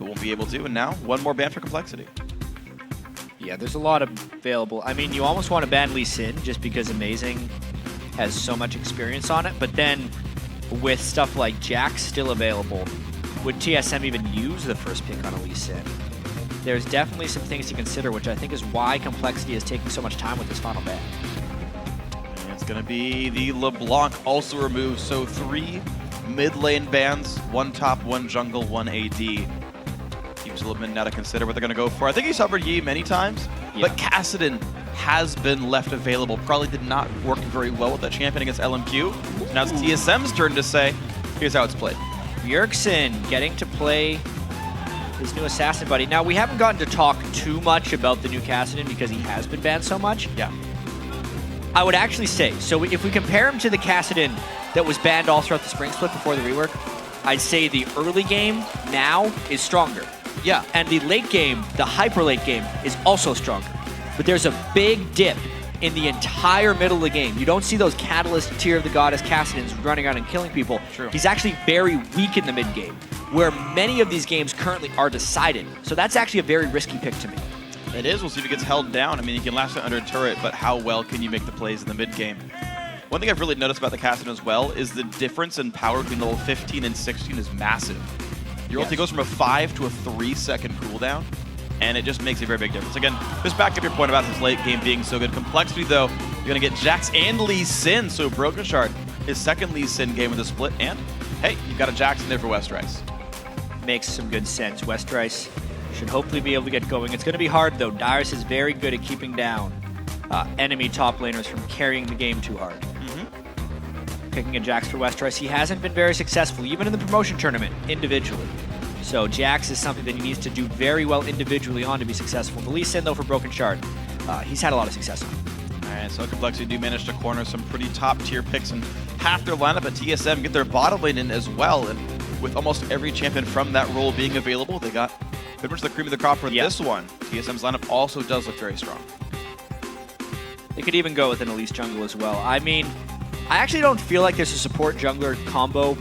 but won't be able to. And now, one more ban for compLexity. Yeah, there's a lot available. I mean, you almost want to ban Lee Sin just because Amazing has so much experience on it. But then with stuff like Jax still available, would TSM even use the first pick on a Lee Sin? There's definitely some things to consider, which I think is why compLexity is taking so much time with this final ban. And it's going to be the LeBlanc also removed. So 3 mid lane bans, 1 top, 1 jungle, 1 AD. Seems a little bit now to consider what they're going to go for. I think he's covered Yi many times, but Kassadin has been left available. Probably did not work very well with that champion against LMQ. So now it's TSM's turn to say, here's how it's played. Bjergsen getting to play his new assassin buddy. Now, we haven't gotten to talk too much about the new Kassadin because he has been banned so much. Yeah. I would actually say, so if we compare him to the Kassadin that was banned all throughout the spring split before the rework, I'd say the early game now is stronger. Yeah. And the late game, the hyper late game, is also stronger. But there's a big dip in the entire middle of the game. You don't see those Catalyst, Tear of the Goddess Kassadins running around and killing people. True. He's actually very weak in the mid game, where many of these games currently are decided. So that's actually a very risky pick to me. It is. We'll see if it gets held down. I mean, you can last it under a turret, but how well can you make the plays in the mid game? One thing I've really noticed about the Kassadin as well is the difference in power between level 15 and 16 is massive. Your ulti goes from a 5 to a 3-second cooldown, and it just makes a very big difference. Again, just back up your point about this late game being so good. compLexity, though, you're going to get Jax and Lee Sin, so Broken Shard, his second Lee Sin game with a split, and hey, you've got a Jax in there for Westrice. Makes some good sense. Westrice should hopefully be able to get going. It's going to be hard, though. Dyrus is very good at keeping down enemy top laners from carrying the game too hard. Picking a Jax for Westrice, he hasn't been very successful, even in the promotion tournament, individually. So Jax is something that he needs to do very well individually on to be successful. The Lee Sin, though, for Broken Shard, he's had a lot of success on. All right, so compLexity do manage to corner some pretty top-tier picks and half their lineup at TSM, get their bottom lane in as well. And with almost every champion from that role being available, they got pretty much the cream of the crop for this one. TSM's lineup also does look very strong. They could even go with an Elise jungle as well. I mean, I actually don't feel like there's a support jungler combo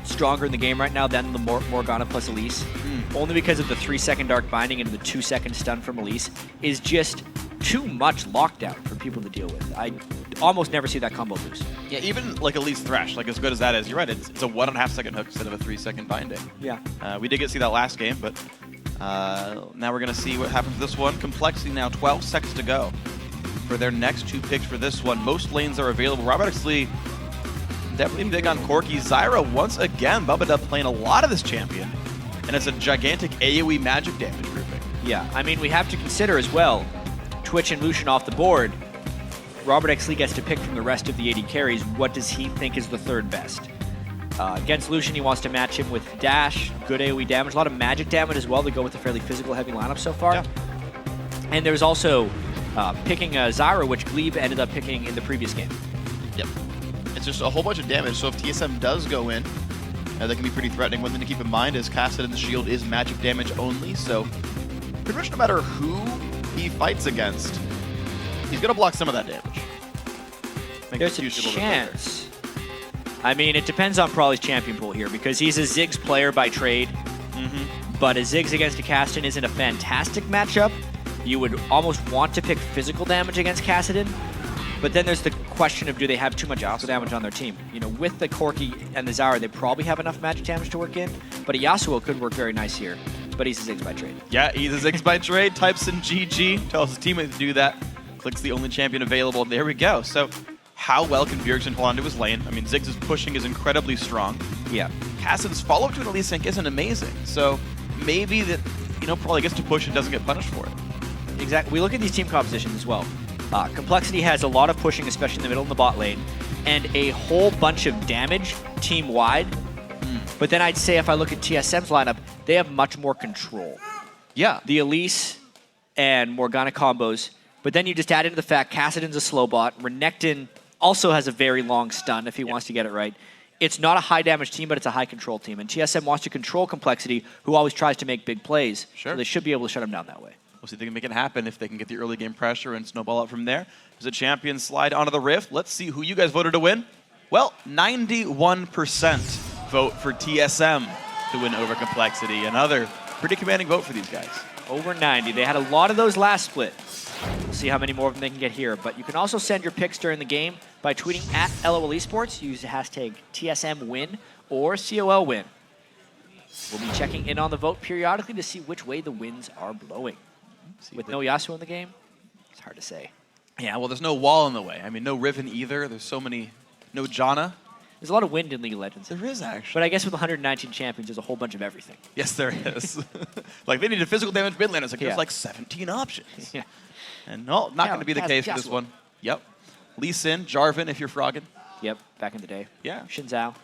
stronger in the game right now than the Morgana plus Elise. Only because of the 3-second Dark Binding and the 2-second stun from Elise is just too much lockdown for people to deal with. I almost never see that combo lose. Yeah, even like Elise Thresh, like as good as that is, you're right, it's a 1.5-second hook instead of a 3-second binding. Yeah. We did get to see that last game, but now we're going to see what happens with this one. compLexity now 12 seconds to go for their next 2 picks for this one. Most lanes are available. Roboticsly definitely big on Corki. Zyra once again, Bubba playing a lot of this champion, and it's a gigantic AoE magic damage grouping. Yeah, I mean, we have to consider as well, Twitch and Lucian off the board. roboticsly gets to pick from the rest of the AD carries, what does he think is the third best? Against Lucian, he wants to match him with Dash, good AoE damage, a lot of magic damage as well to go with a fairly physical heavy lineup so far. Yeah. And there's also picking Zyra, which Glebe ended up picking in the previous game. Yep. It's just a whole bunch of damage, so if TSM does go in, that can be pretty threatening. One thing to keep in mind is Kassadin's shield is magic damage only, so pretty much no matter who he fights against, he's going to block some of that damage. There's a chance. I mean, it depends on Prawley's champion pool here, because he's a Ziggs player by trade, but a Ziggs against a Kassadin isn't a fantastic matchup. You would almost want to pick physical damage against Kassadin, but then there's the question of, do they have too much physical damage on their team? You know, with the Corki and the Zyra, they probably have enough magic damage to work in, but a Yasuo could work very nice here, but he's a Ziggs by trade. Yeah, he's a Ziggs by trade, types in GG, tells his teammate to do that, clicks the only champion available, and there we go. So how well can Bjergsen hold onto his lane? I mean, Ziggs' pushing is incredibly strong. Yeah. Kassadin's follow-up to an Elise Sync isn't amazing, so maybe that, you know, probably gets to push and doesn't get punished for it. Exactly. We look at these team compositions as well. compLexity has a lot of pushing, especially in the middle of the bot lane, and a whole bunch of damage team-wide. But then I'd say if I look at TSM's lineup, they have much more control. Yeah. The Elise and Morgana combos, but then you just add into the fact Kassadin's a slow bot. Renekton also has a very long stun if he wants to get it right. It's not a high damage team, but it's a high control team. And TSM wants to control compLexity, who always tries to make big plays. Sure. So they should be able to shut him down that way. We'll see if they can make it happen, if they can get the early game pressure and snowball up from there. Does a champion slide onto the Rift? Let's see who you guys voted to win. Well, 91% vote for TSM. to win over compLexity. Another pretty commanding vote for these guys. Over 90. They had a lot of those last split. We'll see how many more of them they can get here. But you can also send your picks during the game by tweeting at LOL Esports. Use the hashtag TSMWin or COL Win. We'll be checking in on the vote periodically to see which way the winds are blowing. With no Yasuo in the game, it's hard to say. Yeah, well, there's no wall in the way. I mean, no Riven either. There's so many, no Janna. There's a lot of wind in League of Legends. There is, actually. But I guess with 119 champions, there's a whole bunch of everything. Yes, there is. Like, they needed physical damage mid lane. It's like, Yeah. there's like 17 options. Yeah. And no, not going to be the case for this one. Yep. Lee Sin, Jarvan, if you're frogging. Yep, back in the day. Yeah. Shinzao.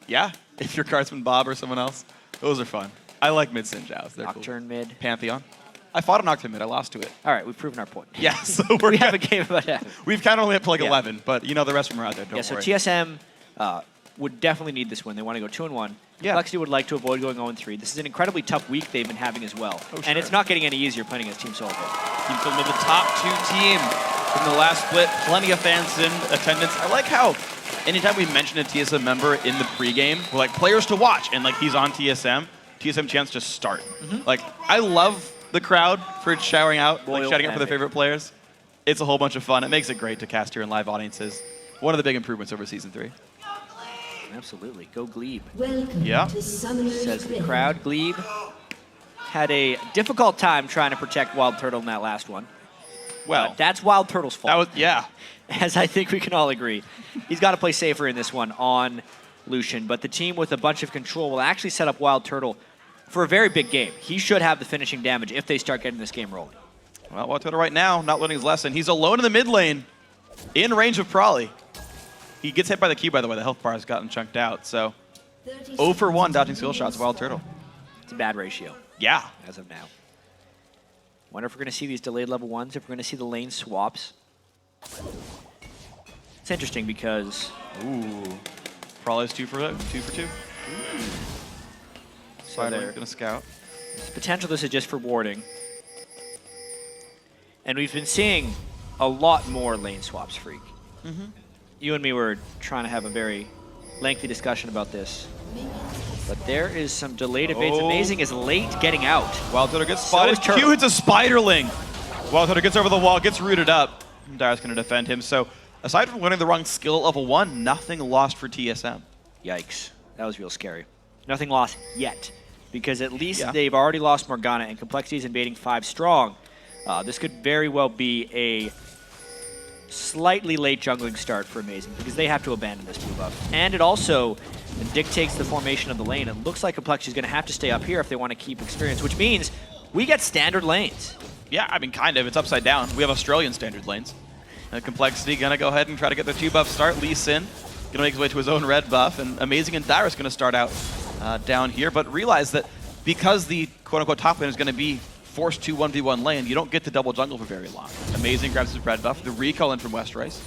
Yeah, if you're Cardsman Bob or someone else. Those are fun. I like mid Sin Jows. They're Nocturne mid. cool. Pantheon. I fought a Nocturne mid. I lost to it. All right, we've proven our point. Yeah, so we have a game about that. We've kind of only hit like Yeah. 11, but you know the rest of them are out there. Don't Yeah, so worry. TSM would definitely need this win. They want to go 2-1. Yeah. compLexity would like to avoid going 0-3. This is an incredibly tough week they've been having as well. Oh, And sure. it's not getting any easier playing against Team Solid. Team Film of the top 2 team from the last split. Plenty of fans in attendance. I like how anytime we mention a TSM member in the pregame, we're like, players to watch, and like he's on TSM chance to start. Like, I love the crowd for shouting out, like Loyal shouting out for their fan. favorite players. It's a whole bunch of fun. It makes it great to cast here in live audiences. One of the big improvements over Season 3. Absolutely. Go Glebe. Welcome Yeah. to Summoner's Says the Rift. crowd. Glebe had a difficult time trying to protect Wild Turtle in that last one. Well, That's Wild Turtle's fault. that was, yeah. As I think we can all agree. He's got to play safer in this one on Lucian, but the team with a bunch of control will actually set up Wild Turtle for a very big game. He should have the finishing damage if they start getting this game rolling. Well, Watoto right now, not learning his lesson. He's alone in the mid lane, in range of Prolly. He gets hit by the Q, by the way. The health bar has gotten chunked out, so 30 0 for 1 seconds dodging skill shots, Wild Turtle. It's a bad ratio Yeah. as of now. Wonder if we're going to see these delayed level 1s, if we're going to see the lane swaps. It's interesting because Ooh. Prolly's 2 for 2. so Spider there- gonna scout. potential this is just for warding. And we've been seeing a lot more lane swaps, Freak. You and me were trying to have a very lengthy discussion about this. But there is some delayed evades. Oh. Amazing is late getting out. Wild Turtle gets So spotted. is Turtle. Q hits a Spiderling. Wild Turtle gets over the wall, gets rooted up. Dyer's gonna defend him. So aside from learning the wrong skill at level 1, nothing lost for TSM. Yikes. That was real scary. Nothing lost yet. Because at least Yeah. they've already lost Morgana and compLexity is invading 5 strong. This could very well be a slightly late jungling start for Amazing because they have to abandon this blue buff. And it also dictates the formation of the lane. It looks like compLexity is going to have to stay up here if they want to keep experience, which means we get standard lanes. Yeah, I mean, kind of. It's upside down. We have Australian standard lanes. compLexity gonna go ahead and try to get their 2 buff start. Lee Sin gonna make his way to his own red buff, and Amazing and Dyrus gonna start out down here. But realize that because the quote-unquote top lane is gonna be forced to 1v1 lane, you don't get to double jungle for very long. Amazing grabs his red buff, the recall in from Westerice.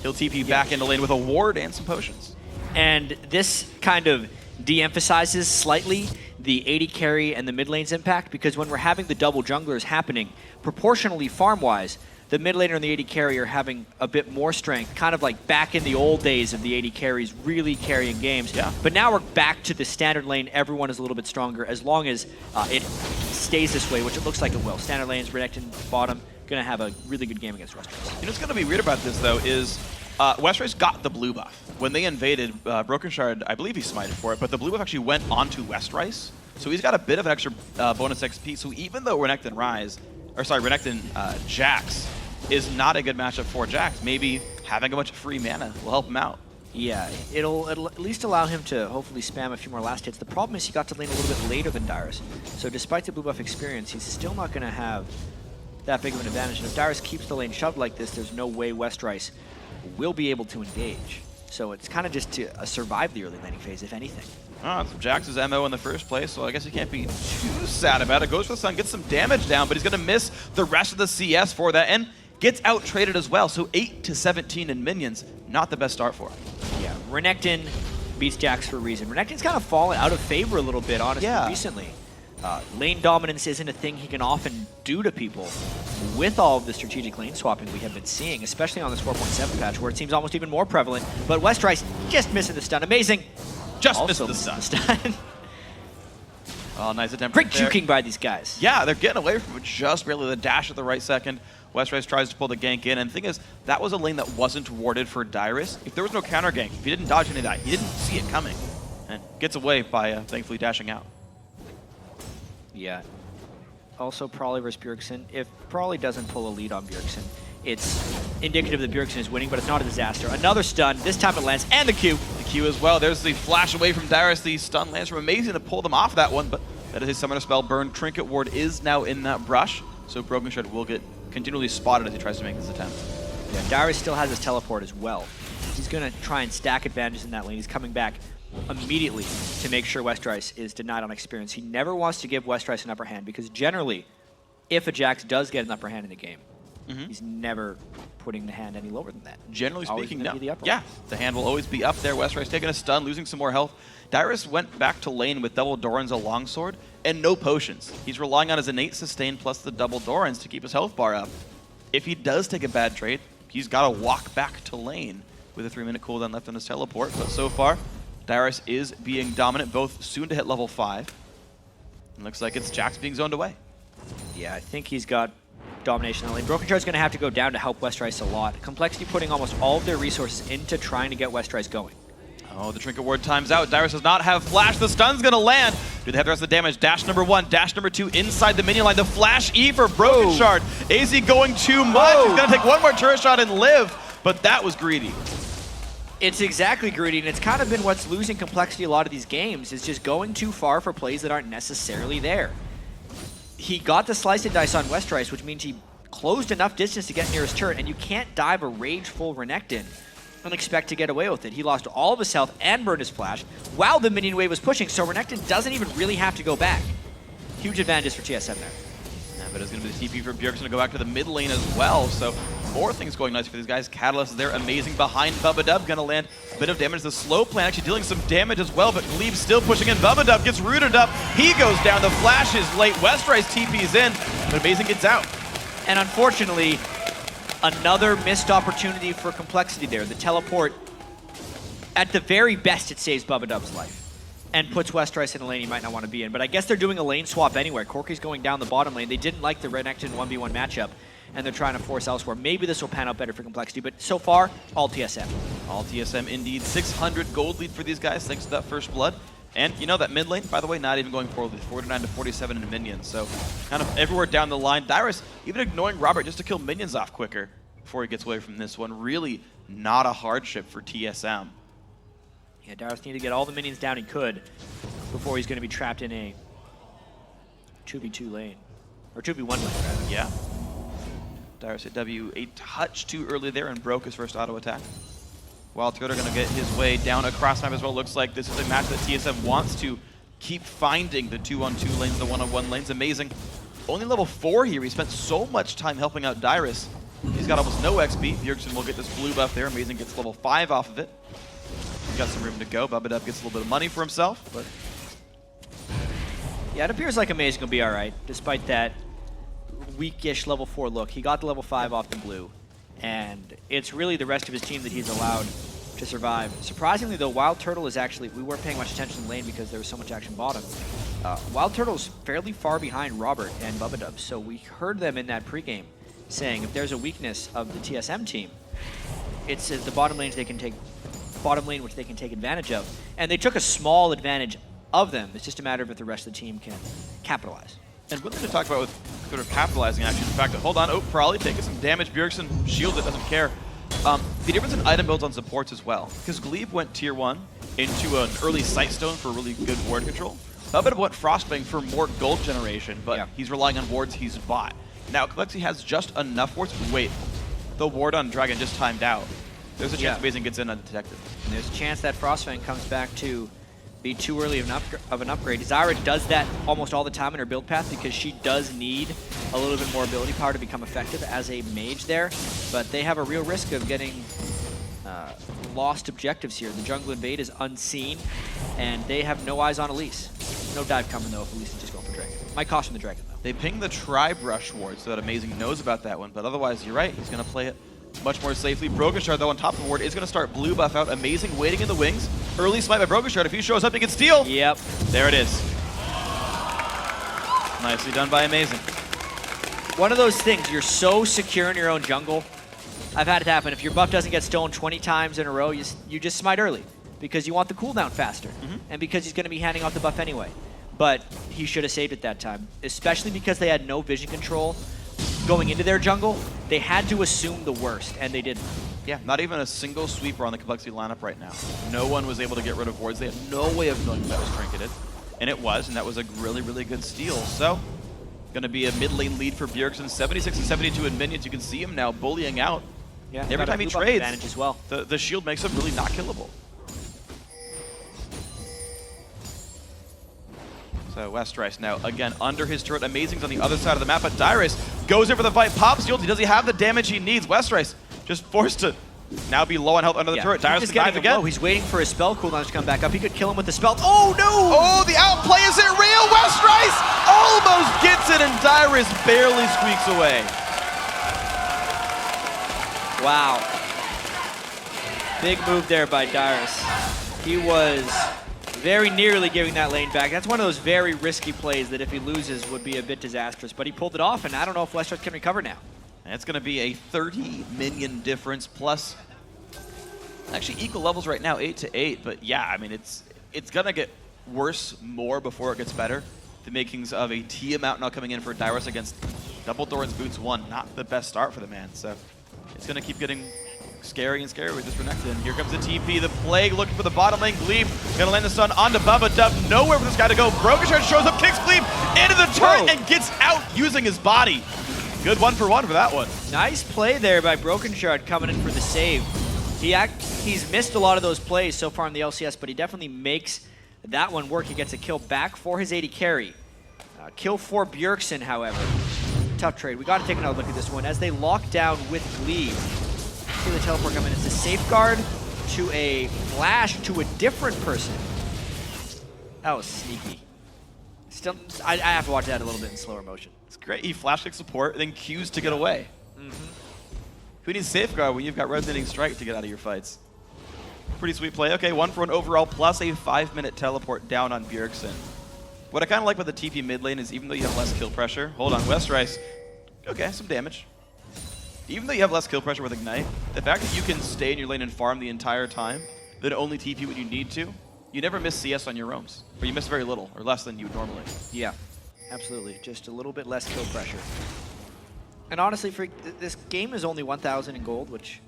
He'll TP back into lane with a ward and some potions. And this kind of de-emphasizes slightly the AD carry and the mid lane's impact because when we're having the double junglers happening, proportionally farm-wise, the mid laner and the AD carry are having a bit more strength, kind of like back in the old days of the AD carries really carrying games. Yeah. But now we're back to the standard lane. Everyone is a little bit stronger as long as it stays this way, which it looks like it will. Standard lanes, Renekton, bottom, going to have a really good game against Westeros. You know what's going to be weird about this, though, is Westerice got the blue buff. When they invaded, Broken Shard, I believe he smited for it, but the blue buff actually went onto Westerice. So he's got a bit of an extra bonus XP. So even though Renekton Jax is not a good matchup for Jax, maybe having a bunch of free mana will help him out. Yeah, it'll at least allow him to hopefully spam a few more last hits. The problem is he got to lane a little bit later than Dyrus. So despite the blue buff experience, he's still not going to have that big of an advantage. And if Dyrus keeps the lane shoved like this, there's no way Westerice will be able to engage. So it's kind of just to survive the early laning phase, if anything. So Jax's MO in the first place, so I guess he can't be too sad about it. Goes for the sun, gets some damage down, but he's going to miss the rest of the CS for that, and gets out-traded as well. So 8 to 17 in minions, not the best start for him. Yeah, Renekton beats Jax for a reason. Renekton's kind of fallen out of favor a little bit, honestly, recently. Lane dominance isn't a thing he can often do to people with all of the strategic lane swapping we have been seeing, especially on this 4.7 patch, where it seems almost even more prevalent. But Westerice just missing the stun. Amazing. Just Also missed the stun. stun. Oh, nice attempt. Great there. juking by these guys. Yeah, they're getting away from it just barely. The dash at the right second. Westrice tries to pull the gank in, and the thing is, that was a lane that wasn't warded for Dyrus. If there was no counter gank, if he didn't dodge any of that, he didn't see it coming, and gets away by thankfully dashing out. Yeah. Also, Prawley versus Bjergsen. If Prawley doesn't pull a lead on Bjergsen, it's indicative that Bjergsen is winning, but it's not a disaster. Another stun. This time it lands, and the Q. The Q as well. There's the flash away from Dyrus. The stun lands from Amazing to pull them off that one, but that is his Summoner Spell burn. Trinket Ward is now in that brush, so Broken Shard will get continually spotted as he tries to make this attempt. Yeah, Dyrus still has his teleport as well. He's going to try and stack advantages in that lane. He's coming back immediately to make sure Westrice is denied on experience. He never wants to give Westrice an upper hand because generally, if a Jax does get an upper hand in the game, he's never putting the hand any lower than that. Generally speaking, no. The yeah, the hand will always be up there. Westrice taking a stun, losing some more health. Dyrus went back to lane with double Doran's a longsword and no potions. He's relying on his innate sustain plus the double Doran's to keep his health bar up. If he does take a bad trade, he's got to walk back to lane with a 3-minute cooldown left on his teleport. But so far, Dyrus is being dominant, both soon to hit level 5. And looks like it's Jax being zoned away. Yeah, I think he's got domination in the lane. Broken Shard's going to have to go down to help Westrice a lot. compLexity putting almost all of their resources into trying to get Westrice going. Oh, the Trinket Ward times out. Dyrus does not have flash. The stun's going to land. Do they have the rest of the damage? Dash number 1, dash number 2 inside the minion line. The flash E for Broken Shard. AZ going too much. He's going to take one more turret shot and live, but that was greedy. It's exactly greedy, and it's kind of been what's losing compLexity a lot of these games, is just going too far for plays that aren't necessarily there. He got the slice and dice on Westrice, which means he closed enough distance to get near his turret, and you can't dive a rageful Renekton and expect to get away with it. He lost all of his health and burned his flash while the minion wave was pushing, so Renekton doesn't even really have to go back. Huge advantage for TSM there. Yeah, but it's going to be the TP for Bjergsen to go back to the mid lane as well, so more things going nice for these guys. Catalyst is there, amazing behind Bubba going to land a bit of damage. The slow plan actually dealing some damage as well, but Glebe still pushing in. Bubba gets rooted up. He goes down. The flash is late. Westrice TP's in, but Amazing gets out. And unfortunately, another missed opportunity for compLexity there. The teleport, at the very best, it saves Bubba life and puts Westrice in a lane he might not want to be in. But I guess they're doing a lane swap anyway. Corki's going down the bottom lane. They didn't like the Renekton 1v1 matchup, and they're trying to force elsewhere. Maybe this will pan out better for compLexity, but so far, all TSM. All TSM indeed. 600 gold lead for these guys thanks to that first blood. And you know that mid lane, by the way, not even going forward with 49 to 47 in minions. So kind of everywhere down the line. Dyrus even ignoring Robert just to kill minions off quicker before he gets away from this one. Really not a hardship for TSM. Yeah, Dyrus needed to get all the minions down he could before he's going to be trapped in a 2v2 lane. Or 2v1 lane, rather. Yeah. Dyrus hit W a touch too early there and broke his first auto attack. Wild Turtle going to get his way down across map as well. Looks like this is a match that TSM wants to keep finding the 2-on-2 lanes, the 1-on-1 lanes. Amazing. Only level 4 here. He spent so much time helping out Dyrus. He's got almost no XP. Bjergsen will get this blue buff there. Amazing gets level 5 off of it. He's got some room to go. Bubba gets a little bit of money for himself, but yeah, it appears like Amazing will be all right, despite that weakish level 4 look. He got the level 5 off the blue, and it's really the rest of his team that he's allowed to survive. Surprisingly, though, Wild Turtle is actually, we weren't paying much attention to the lane because there was so much action bottom. Wild Turtle's fairly far behind Robert and Bubba, so we heard them in that pregame saying if there's a weakness of the TSM team, it's the bottom lanes they can take, bottom lane which they can take advantage of. And they took a small advantage of them. It's just a matter of if the rest of the team can capitalize. And one thing to talk about with sort of capitalizing actually is the fact that, hold on, Prawley taking some damage. Bjergsen shields it, doesn't care. The difference in item builds on supports as well, because Glebe went tier 1 into an early Sightstone for really good ward control. Bubba went Frostbang for more gold generation, but he's relying on wards he's bought. Now, compLexity has just enough wards. Wait, the ward on Dragon just timed out. There's a chance Amazing gets in undetected. And there's a chance that Frostfang comes back to be too early of an upgrade. Zyra does that almost all the time in her build path because she does need a little bit more ability power to become effective as a mage there, but they have a real risk of getting lost objectives here. The jungle invade is unseen, and they have no eyes on Elise. No dive coming, though, if Elise is just going for Dragon. Might cost him the Dragon, though. They ping the Tri-Brush ward so that Amazing knows about that one, but otherwise, you're right, he's going to play it much more safely. Broken Shard, though, on top of the ward is going to start blue buff out. Amazing waiting in the wings. Early smite by Broken Shard. If he shows up, he can steal. Yep. There it is. Nicely done by Amazing. One of those things, you're so secure in your own jungle. I've had it happen. If your buff doesn't get stolen 20 times in a row, you just smite early because you want the cooldown faster and because he's going to be handing off the buff anyway. But he should have saved it that time, especially because they had no vision control going into their jungle. They had to assume the worst, and they didn't. Yeah, not even a single sweeper on the compLexity lineup right now. No one was able to get rid of wards. They had no way of knowing that was trinketed. And it was, and that was a really, really good steal. So, going to be a mid lane lead for Bjergsen. 76 and 72 in minions. You can see him now bullying out. Yeah, every time he trades, as well. the shield makes him really not killable. So Westrice now, again, under his turret. Amazing's on the other side of the map, but Dyrus goes in for the fight, pops shield. Does he have the damage he needs? Westrice just forced to now be low on health under the turret. Dyrus is dive again. Low. He's waiting for his spell cooldown to come back up. He could kill him with the spell. Oh, no! Oh, the outplay, is it real? Westrice almost gets it, and Dyrus barely squeaks away. Wow. Big move there by Dyrus. He was very nearly giving that lane back. That's one of those very risky plays that if he loses would be a bit disastrous, but he pulled it off, and I don't know if Westrice can recover now. And it's going to be a 30 minion difference plus actually equal levels right now, 8 to 8. But yeah, I mean, it's going to get worse more before it gets better. The makings of a Tiamat now coming in for Dyrus against Double Thorin's Boots 1. Not the best start for the man. So it's going to keep getting scary and scary with this Renekton. Here comes the TP, the Plague looking for the bottom lane. Glebe gonna land the stun onto Bubba Dub. Nowhere for this guy to go. Broken Shard shows up, kicks Glebe into the turret and gets out using his body. Good 1-for-1 for that one. Nice play there by Broken Shard coming in for the save. He's missed a lot of those plays so far in the LCS, but he definitely makes that one work. He gets a kill back for his AD carry. Kill for Bjergsen, however. Tough trade. We got to take another look at this one as they lock down with Glebe. See the teleport coming. It's a safeguard to a flash to a different person. That was sneaky. Still, I have to watch that a little bit in slower motion. It's great. He flash kick support, then Qs to get away. Who needs safeguard when you've got Resonating Strike to get out of your fights? Pretty sweet play. Okay, 1-for-1 overall plus a 5-minute teleport down on Bjergsen. What I kind of like about the TP mid lane is even though you have less kill pressure, hold on, Westrice, okay, some damage. Even though you have less kill pressure with Ignite, the fact that you can stay in your lane and farm the entire time, then only TP when you need to, you never miss CS on your roams. Or you miss very little, or less than you would normally. Yeah, absolutely. Just a little bit less kill pressure. And honestly, this game is only 1,000 in gold, which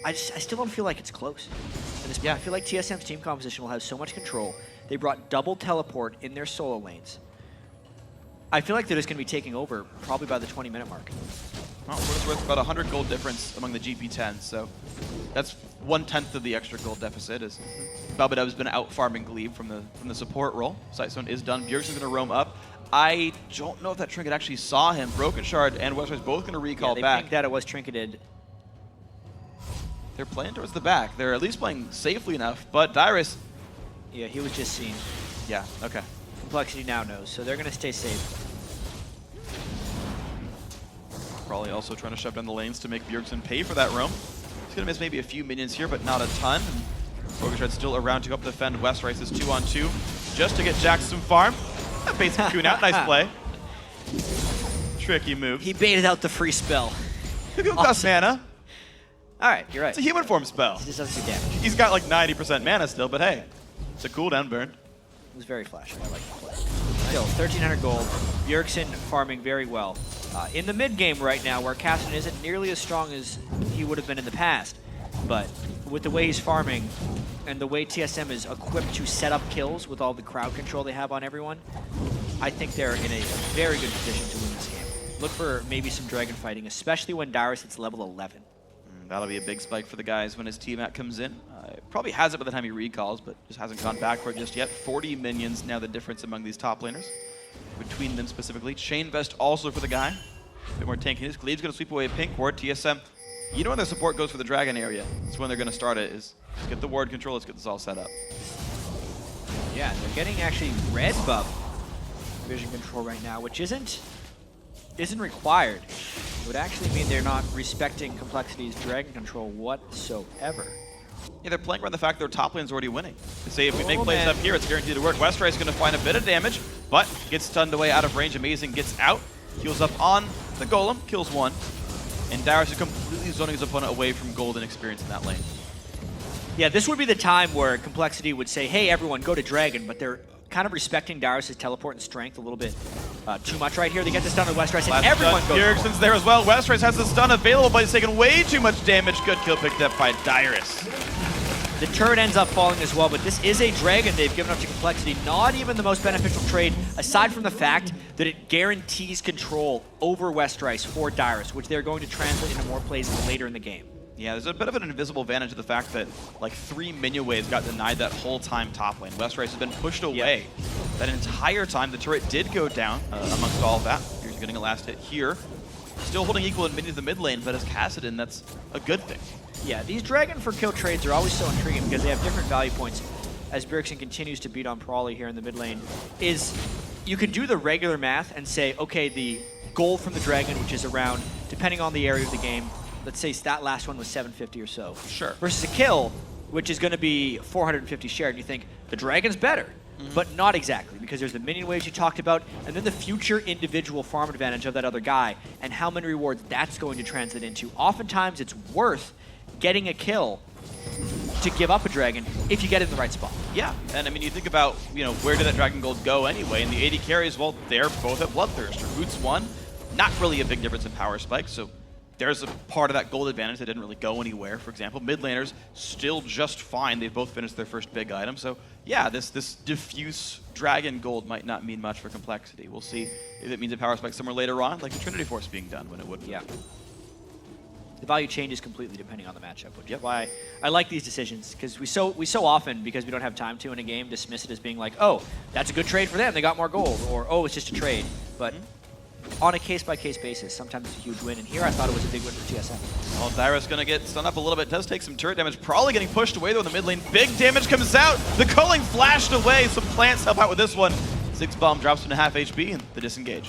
I still don't feel like it's close. I feel like TSM's team composition will have so much control. They brought double teleport in their solo lanes. I feel like they're just going to be taking over probably by the 20-minute mark. Well, for what it's worth, about 100 gold difference among the GP10, so that's 1/10 of the extra gold deficit. As Babadub's been out farming Glebe from the support role. Sightstone is done. Bjergsen's going to roam up. I don't know if that trinket actually saw him. Broken Shard and Westrice both going to recall back. Think that it was trinketed. They're playing towards the back. They're at least playing safely enough, but Dyrus... Yeah, he was just seen. Yeah, okay. compLexity now knows, so they're going to stay safe. Probably also trying to shove down the lanes to make Bjergsen pay for that roam. He's going to miss maybe a few minions here, but not a ton. Broken Shard still around to help defend Westrice's 2-on-2 just to get Jack some farm. That baits Cocoon out. Nice play. Tricky move. He baited out the free spell. Cocoon costs mana. All right, you're right. It's a human form spell. He just doesn't do damage. He's got like 90% mana still, but hey, it's a cooldown burn. It was very flashy. I like the play. Still, 1,300 gold. Bjergsen farming very well. In the mid game right now, where Cassian isn't nearly as strong as he would have been in the past, but with the way he's farming and the way TSM is equipped to set up kills with all the crowd control they have on everyone, I think they're in a very good position to win this game. Look for maybe some dragon fighting, especially when Dyrus hits level 11. That'll be a big spike for the guys when his Tiamat comes in. Probably has it by the time he recalls, but just hasn't gone back for it just yet. 40 minions now the difference among these top laners. Between them specifically. Chain Vest also for the guy. A bit more tankiness. Glebe's going to sweep away a pink ward. TSM, you know when their support goes for the dragon area. That's when they're going to start it, is get the ward control. Let's get this all set up. Yeah, they're getting actually red buff vision control right now, which isn't required. It would actually mean they're not respecting compLexity's dragon control whatsoever. Yeah, they're playing around the fact their top lane's already winning. They say if we make plays up here, it's guaranteed to work. Westrice is going to find a bit of damage. but gets stunned away out of range. Amazing gets out, heals up on the Golem, kills one, and Darius is completely zoning his opponent away from golden experience in that lane. Yeah, this would be the time where compLexity would say, hey, everyone, go to Dragon, but they're kind of respecting Darius' teleport and strength a little bit too much right here. They get the stun on Westrice, and everyone goes. Bjergsen's there as well. Westrice has the stun available, but he's taking way too much damage. Good kill picked up by Darius. The turret ends up falling as well, but this is a Dragon they've given up to compLexity. Not even the most beneficial trade, aside from the fact that it guarantees control over Westrice for Darius, which they're going to translate into more plays later in the game. Yeah, there's a bit of an invisible advantage of the fact that like 3 minion waves got denied that whole time top lane. Westrice has been pushed away that entire time. The turret did go down amongst all of that. Here's getting a last hit here. Still holding equal in minion to the mid lane, but as Kassadin, that's a good thing. Yeah, these Dragon for kill trades are always so intriguing because they have different value points. As Bjergsen continues to beat on Prawley here in the mid lane, is you can do the regular math and say, okay, the gold from the Dragon, which is around, depending on the area of the game, let's say that last one was 750 or so. Sure. Versus a kill, which is going to be 450 shared, and you think, the Dragon's better. But not exactly, because there's the minion waves you talked about, and then the future individual farm advantage of that other guy, and how many rewards that's going to translate into. Oftentimes, it's worth getting a kill to give up a Dragon if you get it in the right spot. Yeah, and I mean, you think about, you know, where did that Dragon Gold go anyway? And the AD carries, well, they're both at Bloodthirster. Boots won, not really a big difference in power spike, so there's a part of that gold advantage that didn't really go anywhere. For example, mid laners still just fine. They've both finished their first big item. So yeah, this diffuse Dragon Gold might not mean much for compLexity. We'll see if it means a power spike somewhere later on, like the Trinity Force being done when it would. Yeah. The value changes completely depending on the matchup, which is why I like these decisions, because we so often, because we don't have time to in a game, dismiss it as being like, oh, that's a good trade for them, they got more gold, or oh, it's just a trade. But on a case-by-case basis, sometimes it's a huge win, and here I thought it was a big win for TSM. Well, Darius gonna get stunned up a little bit, does take some turret damage, probably getting pushed away though in the mid lane. Big damage comes out, the culling flashed away, some plants help out with this one. Ziggs bomb drops him to half HP, and the disengage.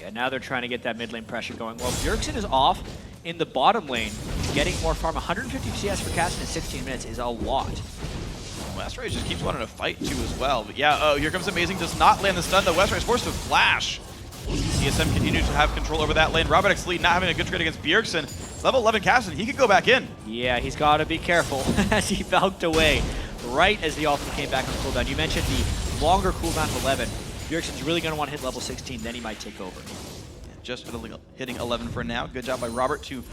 Yeah, now they're trying to get that mid lane pressure going. Well, Bjergsen is off in the bottom lane, getting more farm. 150 CS for Kassadin in 16 minutes is a lot. Westrice just keeps wanting to fight too as well. But yeah, oh, here comes Amazing, does not land the stun though. Westrice forced to flash. TSM continues to have control over that lane. RobotXLead not having a good trade against Bjergsen. Level 11 Kassadin, he could go back in. Yeah, he's got to be careful as he valked away right as the ultimate came back on cooldown. You mentioned the longer cooldown of 11. Bjergsen's really going to want to hit level 16, then he might take over. Just hitting 11 for now. Good job by Robert to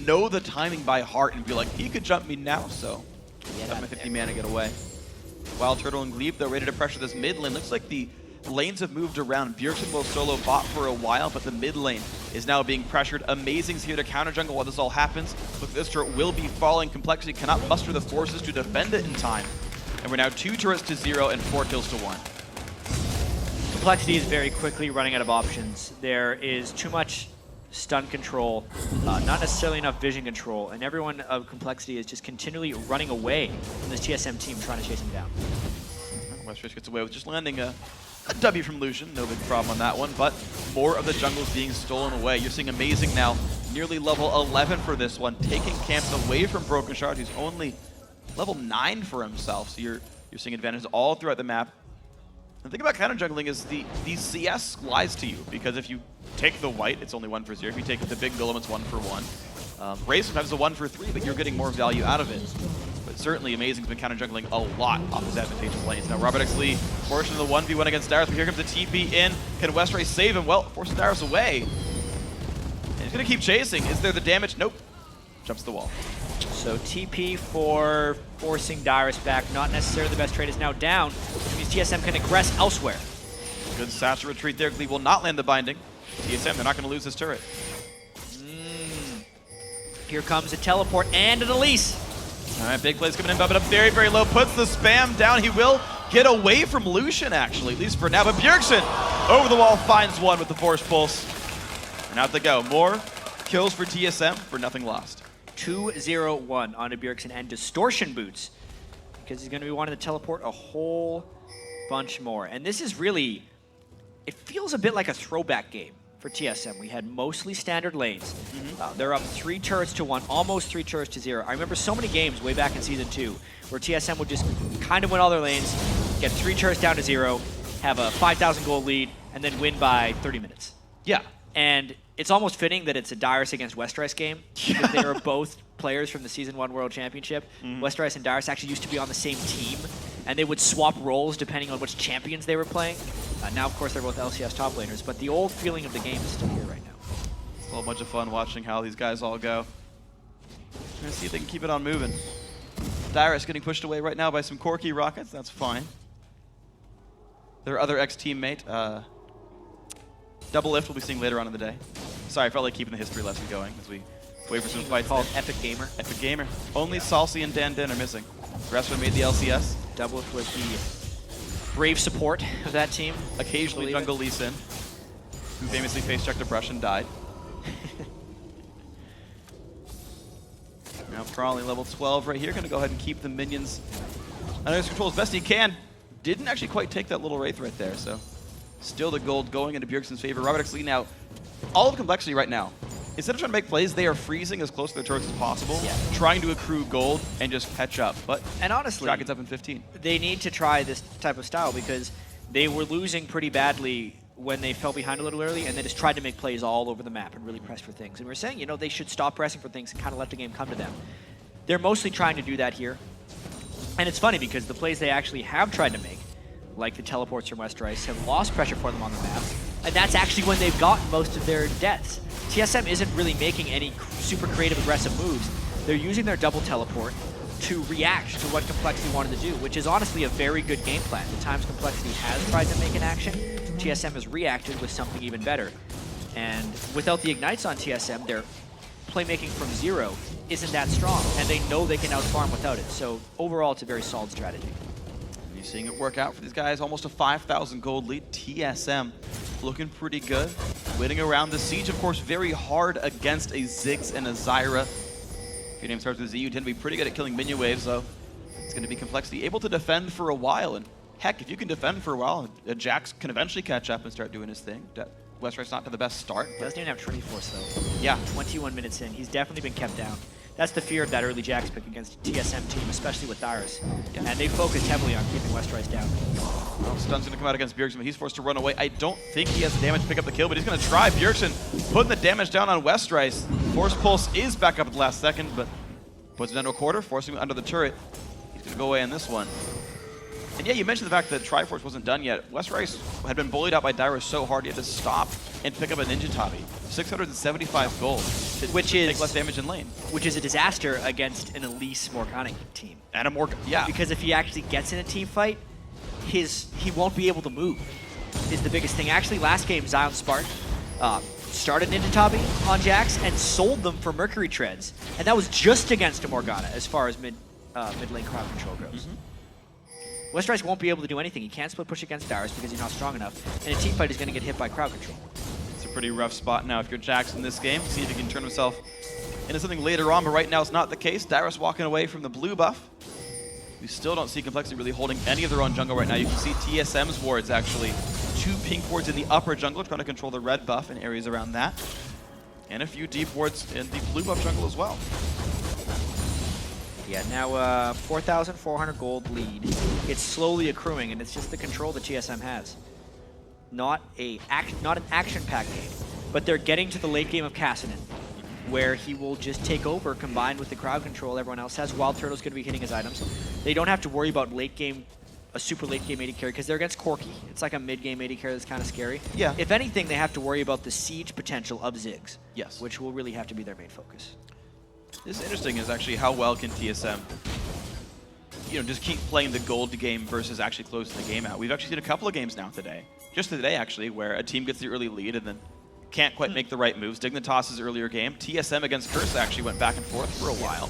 know the timing by heart and be like, he could jump me now, so let my 50 mana get away. Wild Turtle and Glebe, though, ready to pressure this mid lane. Looks like the lanes have moved around. Bjergsen will solo bot for a while, but the mid lane is now being pressured. Amazing's here to counter jungle while this all happens. Look, this turret will be falling. compLexity cannot muster the forces to defend it in time. And we're now 2 turrets to 0 and 4 kills to 1. compLexity is very quickly running out of options. There is too much stun control, not necessarily enough vision control, and everyone of compLexity is just continually running away from this TSM team trying to chase him down. Westrice gets away with just landing a W from Lucian, no big problem on that one, but more of the jungle's being stolen away. You're seeing Amazing now, nearly level 11 for this one, taking camps away from Broken Shard, who's only level 9 for himself, so you're seeing advantages all throughout the map. The thing about counter jungling is the CS lies to you, because if you take the white, it's only 1 for 0. If you take the big golem, it's 1 for 1. Raze sometimes is a 1 for 3, but you're getting more value out of it. But certainly Amazing's been counter jungling a lot off his advantageous lanes. Now RobotXLead, portion of the 1v1 against Darius, but here comes the TP in. Can Westrice save him? Well, forces Darius away. And he's gonna keep chasing. Is there the damage? Nope. Jumps the wall. So TP for forcing Darius back, not necessarily the best trade, is now down, which means TSM can aggress elsewhere. Good Sasha retreat there. Glebe will not land the binding. TSM, they're not going to lose this turret. Here comes a teleport and an Elise. All right, big plays coming in, but up very, very low. Puts the spam down. He will get away from Lucian, actually, at least for now. But Bjergsen over the wall finds one with the Force Pulse. And out they go. More kills for TSM for nothing lost. 2-0-1 onto Bjergsen and Distortion Boots, because he's going to be wanting to teleport a whole bunch more. And this is really, it feels a bit like a throwback game for TSM. We had mostly standard lanes. They're up 3 turrets to 1, almost 3 turrets to 0. I remember so many games way back in Season 2 where TSM would just kind of win all their lanes, get 3 turrets down to 0, have a 5,000 gold lead, and then win by 30 minutes. Yeah. And it's almost fitting that it's a Dyrus against Westerice game, because they are both players from the Season 1 World Championship. Westerice and Dyrus actually used to be on the same team, and they would swap roles depending on which champions they were playing. Now, of course, they're both LCS top laners, but the old feeling of the game is still here right now. It's a whole bunch of fun watching how these guys all go. Gonna see if they can keep it on moving. Dyrus getting pushed away right now by some Corki rockets. That's fine. Their other ex-teammate, Double Lift, we'll be seeing later on in the day. Sorry, I felt like keeping the history lesson going as we wait for some fights. Called Epic Gamer. Epic Gamer. Only Salsi and Dan Den are missing. The rest of them made the LCS. Double Lift was the brave support of that team. Occasionally Jungle Lee Sin, who famously face-checked a brush and died. Now Crawley level 12 right here, gonna go ahead and keep the minions under his control as best he can. Didn't actually quite take that little Wraith right there, so still the gold going into Bjergsen's favor. Robert X. Lee now, all of compLexity right now, instead of trying to make plays, they are freezing as close to their turrets as possible, trying to accrue gold and just catch up. But and honestly, Dragon's up in 15. They need to try this type of style because they were losing pretty badly when they fell behind a little early, and they just tried to make plays all over the map and really press for things. And we're saying, you know, they should stop pressing for things and kind of let the game come to them. They're mostly trying to do that here. And it's funny because the plays they actually have tried to make, like the teleports from Westerice, have lost pressure for them on the map. And that's actually when they've gotten most of their deaths. TSM isn't really making any super creative, aggressive moves. They're using their double teleport to react to what compLexity wanted to do, which is honestly a very good game plan. The times compLexity has tried to make an action, TSM has reacted with something even better. And without the ignites on TSM, their playmaking from zero isn't that strong, and they know they can outfarm without it. So overall, it's a very solid strategy. You're seeing it work out for these guys. Almost a 5,000 gold lead. TSM looking pretty good. Winning around the siege, of course, very hard against a Ziggs and a Zyra. If your name starts with Z, you tend to be pretty good at killing minion waves, so it's going to be compLexity able to defend for a while. And heck, if you can defend for a while, Jax can eventually catch up and start doing his thing. Westerice not to the best start. Doesn't even have Trinity Force, though. Yeah. 21 minutes in. He's definitely been kept down. That's the fear of that early Jax pick against TSM team, especially with Dyrus. Yeah. And they focused heavily on keeping Westerice down. Well, Stun's going to come out against Bjergsen, but he's forced to run away. I don't think he has the damage to pick up the kill, but he's going to try. Bjergsen putting the damage down on Westerice. Force Pulse is back up at the last second, but puts it down to a quarter, forcing him under the turret. He's going to go away in this one. And yeah, you mentioned the fact that Triforce wasn't done yet. Westerice had been bullied out by Dyrus so hard he had to stop and pick up a Ninja Tabi. 675 gold, which is take less damage in lane. Which is a disaster against an Elise Morgana team. And a Morgana, yeah. Because if he actually gets in a team fight, he won't be able to move, is the biggest thing. Actually, last game, Zion Spark started Ninja Tabi on Jax and sold them for Mercury Treads. And that was just against a Morgana as far as mid lane crowd control goes. Westerice won't be able to do anything. He can't split push against Dyrus because he's not strong enough. And a team fight is going to get hit by crowd control. It's a pretty rough spot now if you're Jax in this game. See if he can turn himself into something later on, but right now it's not the case. Dyrus walking away from the blue buff. We still don't see compLexity really holding any of their own jungle right now. You can see TSM's wards actually. 2 pink wards in the upper jungle trying to control the red buff and areas around that. And a few deep wards in the blue buff jungle as well. Yeah, now 4,400 gold lead. It's slowly accruing, and it's just the control that TSM has. Not an action-packed game, but they're getting to the late game of Cassidy, where he will just take over combined with the crowd control everyone else has. Wild Turtle's going to be hitting his items. They don't have to worry about late game, a super late game AD carry, because they're against Corki. It's like a mid-game AD carry that's kind of scary. Yeah. If anything, they have to worry about the siege potential of Ziggs. Yes. Which will really have to be their main focus. This is interesting is actually how well can TSM, just keep playing the gold game versus actually closing the game out. We've actually seen a couple of games now today, just today actually, where a team gets the early lead and then can't quite make the right moves. Dignitas's earlier game, TSM against Curse actually went back and forth for a while.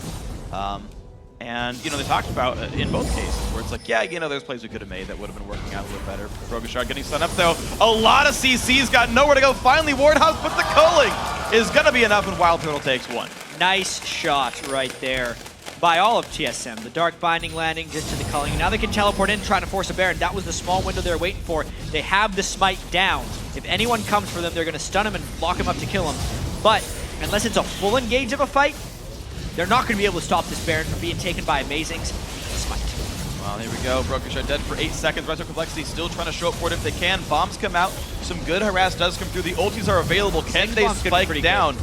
And, they talked about in both cases where it's like, yeah, there's plays we could have made that would have been working out a little better. Rogashard getting stunned up, though. A lot of CCs got nowhere to go. Finally, Wardhouse, but the culling is going to be enough, and Wild Turtle takes one. Nice shot right there by all of TSM. The Dark Binding landing just to the culling. Now they can teleport in, trying to force a Baron. That was the small window they were waiting for. They have the smite down. If anyone comes for them, they're going to stun him and lock him up to kill him. But unless it's a full engage of a fight, they're not going to be able to stop this Baron from being taken by Amazing's smite. Well, here we go. Broken Shard dead for 8 seconds. Rest of compLexity still trying to show up for it if they can. Bombs come out. Some good harass does come through. The ultis are available. Can they spike down?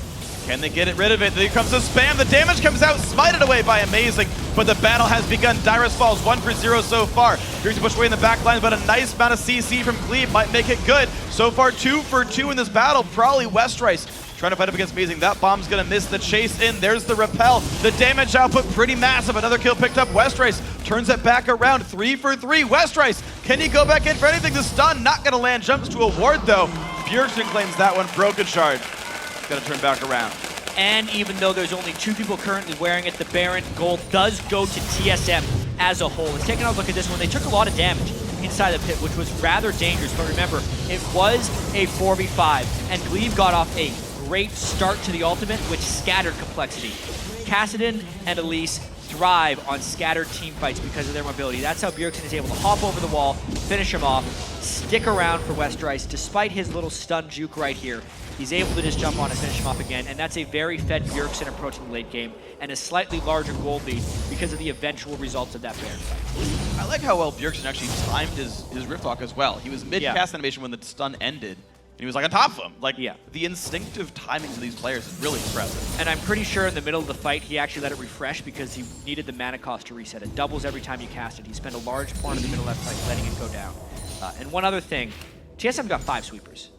Can they get rid of it? There comes the spam. The damage comes out. Smited away by Amazing. But the battle has begun. Dyrus falls 1 for 0 so far. Here's a push away in the back line, but a nice amount of CC from Glebe might make it good. So far, 2 for 2 in this battle. Probably Westrice trying to fight up against Amazing. That bomb's gonna miss the chase in. There's the repel. The damage output pretty massive. Another kill picked up. Westrice turns it back around. 3 for 3. Westrice, can he go back in for anything? The stun not gonna land. Jumps to a ward though. Bjergsen claims that one. Broken Shard gonna turn back around. And even though there's only 2 people currently wearing it, the Baron gold does go to TSM as a whole. And taking a look at this one, they took a lot of damage inside the pit, which was rather dangerous. But remember, it was a 4v5, and Glebe got off a great start to the ultimate, which scattered compLexity. Kassadin and Elise thrive on scattered team fights because of their mobility. That's how Bjergsen is able to hop over the wall, finish him off, stick around for Westrice. Despite his little stun juke right here, he's able to just jump on and finish him off again, and that's a very fed Bjergsen approaching the late game, and a slightly larger gold lead because of the eventual results of that Baron fight. I like how well Bjergsen actually timed his Rift Walk as well. He was mid-cast animation when the stun ended, and he was like on top of him. Like, the instinctive timings of these players is really impressive. And I'm pretty sure in the middle of the fight, he actually let it refresh because he needed the mana cost to reset. It doubles every time you cast it. He spent a large part of the middle of that fight letting it go down. And one other thing, TSM got 5 sweepers.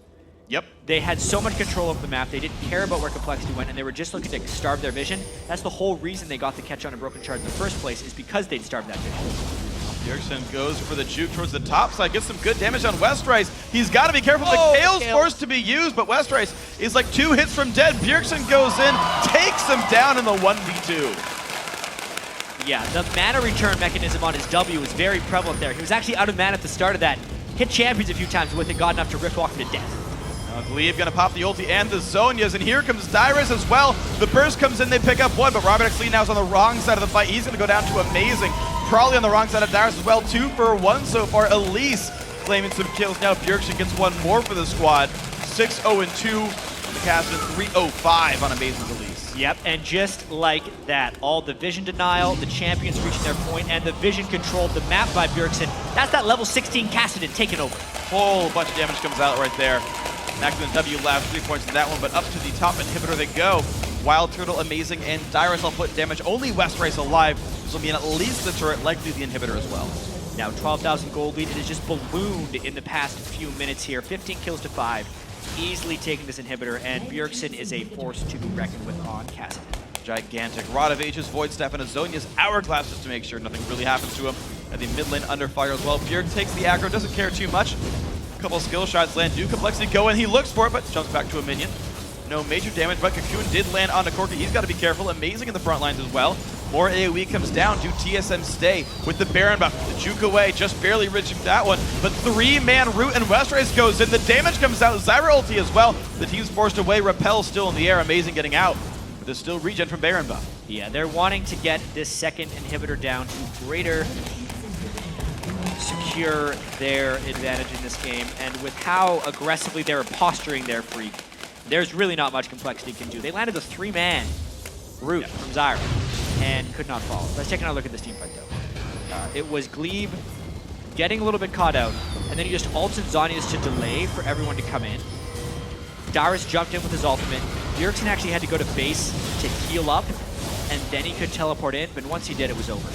Yep. They had so much control over the map, they didn't care about where compLexity went, and they were just looking to starve their vision. That's the whole reason they got the catch on a Broken Shard in the first place, is because they'd starved that vision. Bjergsen goes for the juke towards the top side, gets some good damage on Westrice. He's got to be careful. The Kale's forced to be used, but Westrice is like 2 hits from dead. Bjergsen goes in, takes him down in the 1v2. Yeah, the mana return mechanism on his W was very prevalent there. He was actually out of mana at the start of that. Hit champions a few times with it, got enough to Rift Walk him to death. Glebe gonna pop the ulti and the Zonias, and here comes Dyrus as well. The burst comes in, they pick up 1, but Robert X Lee now is on the wrong side of the fight. He's gonna go down to Amazing. Probably on the wrong side of Dyrus as well. 2 for 1 so far. Elise claiming some kills now. Bjergsen gets 1 more for the squad. 6-0-2. The Kassadin 3-0-5 on Amazing's Elise. Yep, and just like that, all the vision denial, the champions reaching their point, and the vision control, the map by Bjergsen. That's that level 16 Kassadin taking over. Whole bunch of damage comes out right there. Maximum W last 3 points in that one, but up to the top inhibitor they go. Wild Turtle, Amazing, and Dyrus all put damage. Only Westrice alive. This will mean at least the turret, likely the inhibitor as well. Now 12,000 gold lead. It has just ballooned in the past few minutes here. 15 kills to 5. Easily taking this inhibitor, and Bjergsen is a force to be reckoned with on Kassadin. Gigantic. Rod of Ages, Void Staff, and a Zonia's Hourglass just to make sure nothing really happens to him. At the mid lane under fire as well. Bjerg takes the aggro, doesn't care too much. Couple skill shots land. Do compLexity go in? He looks for it, but jumps back to a minion. No major damage, but Cocoon did land onto Corki. He's got to be careful. Amazing in the front lines as well. More AoE comes down. Do TSM stay with the Baron buff? The juke away, just barely reaching that one. But 3-man root and Westrice goes in. The damage comes out. Zyra ulti as well. The team's forced away. Repel still in the air. Amazing getting out. But there's still regen from Baron buff. Yeah, they're wanting to get this second inhibitor down to greater secure their advantage in this game, and with how aggressively they were posturing their Freak, there's really not much compLexity can do. They landed a 3-man root from Zyra and could not follow. Let's take another look at this team fight though. It was Glebe getting a little bit caught out, and then he just ulted Zonias to delay for everyone to come in. Dyrus jumped in with his ultimate. Bjergsen actually had to go to base to heal up, and then he could teleport in, but once he did, it was over.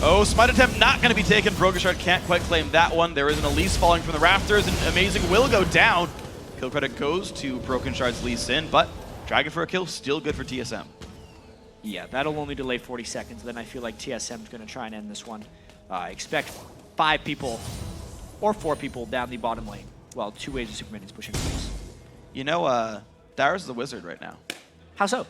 Oh, smite attempt not going to be taken. Broken Shard can't quite claim that one. There is an Elise falling from the rafters, and Amazing will go down. Kill credit goes to Broken Shard's Lee Sin, but Dragon for a kill, still good for TSM. Yeah, that'll only delay 40 seconds. Then I feel like TSM's going to try and end this one. I expect 5 people or 4 people down the bottom lane, while 2 waves of super minions pushing base. You know, Dyrus is a wizard right now. How so?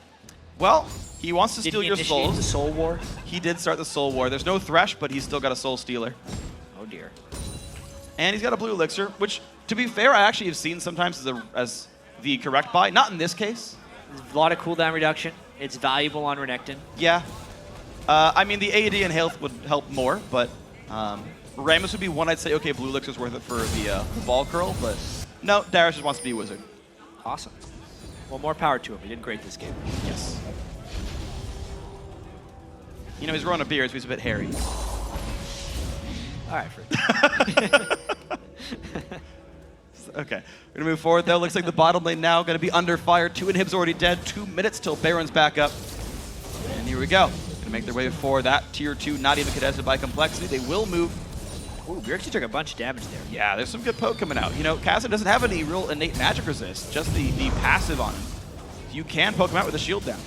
Well, he wants to steal your souls. The soul war? He did start the soul war. There's no Thresh, but he's still got a soul stealer. Oh dear. And he's got a blue elixir, which, to be fair, I actually have seen sometimes as the correct buy. Not in this case. There's a lot of cooldown reduction. It's valuable on Renekton. Yeah. I mean, the AD and health would help more, but Rammus would be one I'd say, okay, blue elixir's worth it for the ball curl, but no, Dyrus just wants to be a wizard. Awesome. Well, more power to him. He did great this game. Yes. You know, he's growing a beard, so he's a bit hairy. All right, Fritz. Okay, we're gonna move forward though. Looks like the bottom lane now gonna be under fire. 2 inhibs already dead. 2 minutes till Baron's back up. And here we go. Gonna make their way for that tier 2, not even contested by complexity. They will move. Ooh, we actually took a bunch of damage there. Yeah, there's some good poke coming out. You know, Cassidy doesn't have any real innate magic resist, just the passive on him. You can poke him out with a shield down.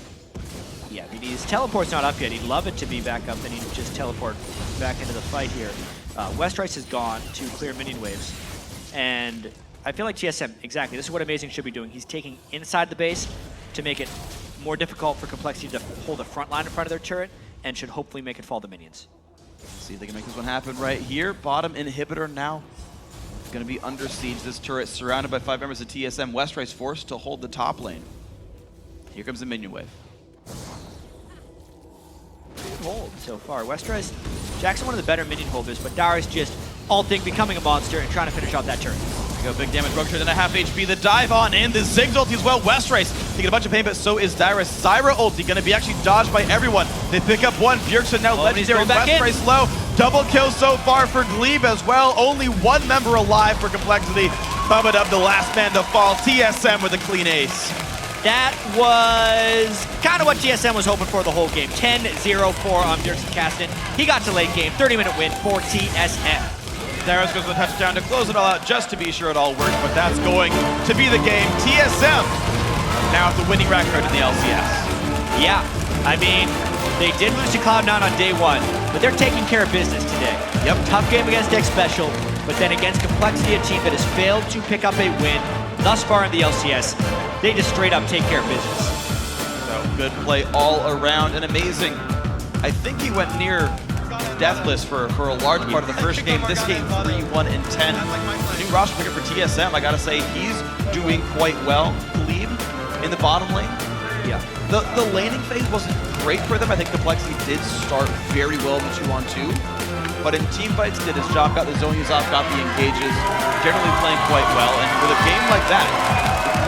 Yeah, I mean, his teleport's not up yet. He'd love it to be back up, and he'd just teleport back into the fight here. Westrice has gone to clear minion waves, and I feel like TSM, exactly, this is what Amazing should be doing. He's taking inside the base to make it more difficult for Complexity to hold a front line in front of their turret, and should hopefully make it fall to minions. See if they can make this one happen right here. Bottom inhibitor now going to be under siege. This turret surrounded by 5 members of TSM. Westrice forced to hold the top lane. Here comes the minion wave. Good hold so far. Westrice, Jackson one of the better minion holders, but Darius just ulting, becoming a monster, and trying to finish off that turret. Go big damage, Rogue then a half HP. The dive on in, the Ziggs ulti as well. Westrice taking a bunch of pain, but so is Dyrus. Zyra ulti gonna be actually dodged by everyone. They pick up one. Bjergsen now legendary. Westrice low. Double kill so far for Glebe as well. Only 1 member alive for complexity. Bubba Dub, the last man to fall. TSM with a clean ace. That was kind of what TSM was hoping for the whole game. 10-0-4 on Bjergsen Kasten. He got to late game, 30-minute win for TSM. Darius goes with a touchdown to close it all out just to be sure it all worked, but that's going to be the game. TSM now with the winning record in the LCS. Yeah, I mean, they did lose to Cloud9 on day 1, but they're taking care of business today. Yep. Tough game against X Special, but then against Complexity, a team that has failed to pick up a win thus far in the LCS, they just straight up take care of business. So good play all around and amazing. I think he went near deathless for a large part of the first game. This game 3-1 and 10. New roster picker for TSM, I gotta say, he's doing quite well. Glebe in the bottom lane. Yeah. The laning phase wasn't great for them. I think Complexity did start very well in the 2-on-2. But in team fights, did his job, got the zonies off, got the engages, generally playing quite well. And with a game like that,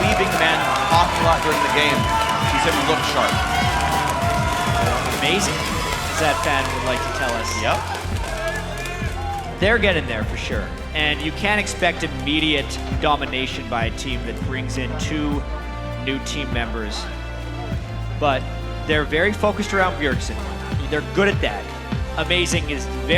Glebe being the man talked a lot during the game, he said he looked sharp. Amazing, as that fan would like to tell us. Yep. They're getting there for sure. And you can't expect immediate domination by a team that brings in 2 new team members. But they're very focused around Bjergsen. They're good at that. Amazing is very